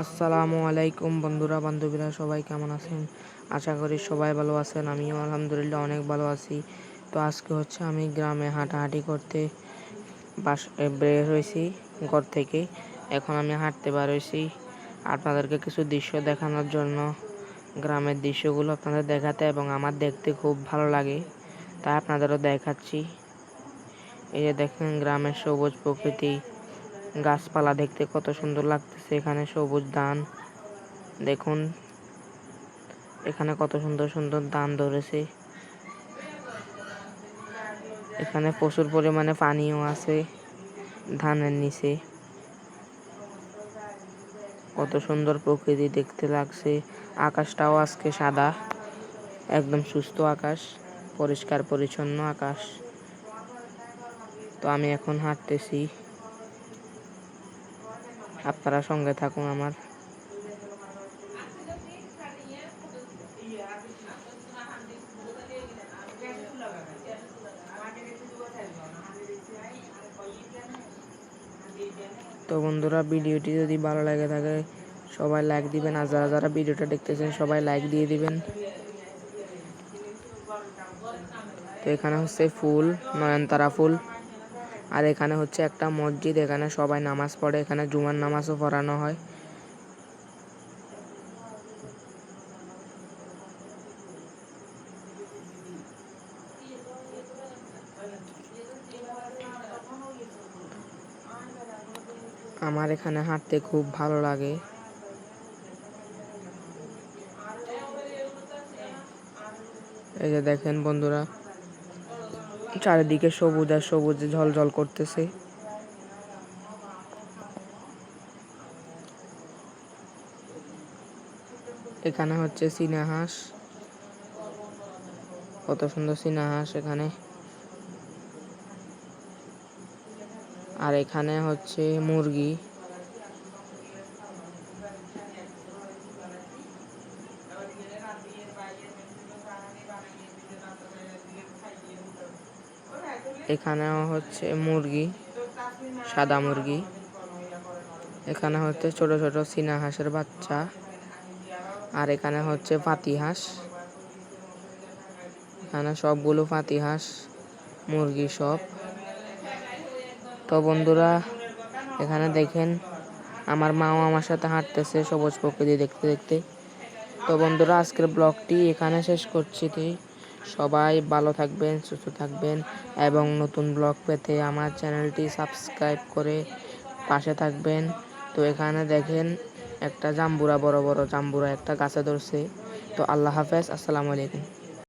আসসালামু আলাইকুম বন্ধুরা বান্ধবীরা সবাই কেমন আছেন? আশা করি সবাই ভালো আছেন। আমিও আলহামদুলিল্লাহ অনেক ভালো আছি। তো আজকে হচ্ছে আমি গ্রামে হাঁটাহাঁটি করতে বের হয়েছি ঘর থেকে। এখন আমি হাঁটতে বার হয়েছি আপনাদেরকে কিছু দৃশ্য দেখানোর জন্য, গ্রামের দৃশ্যগুলো আপনাদের দেখাতে, এবং আমার দেখতে খুব ভালো লাগে তাই আপনাদেরও দেখাচ্ছি। এই যে দেখেন গ্রামের সবুজ প্রকৃতি, গাছপালা দেখতে কত সুন্দর লাগতেছে। এখানে সবুজ ধান দেখুন, এখানে কত সুন্দর সুন্দর ধান ধরেছে। এখানে প্রচুর পরিমাণে পানিও আছে ধানের নিচে। কত সুন্দর প্রকৃতি দেখতে লাগছে। আকাশটাও আজকে সাদা, একদম সুস্থ আকাশ, পরিষ্কার পরিচ্ছন্ন আকাশ। তো আমি এখন হাঁটতেছি, আপনারা সঙ্গে থাকুন আমার। তো বন্ধুরা, ভিডিওটি যদি ভালো লাগে থাকে সবাই লাইক দিবেন, আর যারা যারা ভিডিওটা দেখতেছেন সবাই লাইক দিয়ে দিবেন। তো এখানে হচ্ছে ফুল, নয়নতারা ফুল। আর এখানে হচ্ছে একটা মসজিদ, এখানে সবাই নামাজ পড়ে, এখানে জুমার নামাজও পড়ানো হয়। আমার এখানে হাঁটতে খুব ভালো লাগে। এই যে দেখেন বন্ধুরা, চারিদিকে সবুজ আর সবুজে ঝলঝল করতেছে। এখানে হচ্ছে চীনা হাঁস, কত সুন্দর চীনা হাঁস এখানে। আর এখানে হচ্ছে মুরগি। এখানেও হচ্ছে মুরগি, সাদা মুরগি। এখানে হচ্ছে ছোট ছোট চীনা হাঁসের বাচ্চা। আর এখানে হচ্ছে পাতি হাঁস। এখানে সবগুলো পাতি হাঁস, মুরগি সব। তো বন্ধুরা, এখানে দেখেন আমার মাও আমার সাথে হাঁটতেছে সবুজ প্রকৃতি দেখতে দেখতে। তো বন্ধুরা, আজকের ব্লগটি এখানে শেষ করছি। সবাই ভালো থাকবেন, সুস্থ থাকবেন, এবং নতুন ব্লগ পেতে আমার চ্যানেলটি সাবস্ক্রাইব করে পাশে থাকবেন। তো এখানে দেখেন একটা জাম্বুরা, বড় বড় জাম্বুরা একটা গাছে ধরছে। তো আল্লাহ হাফেজ, আসসালামু আলাইকুম।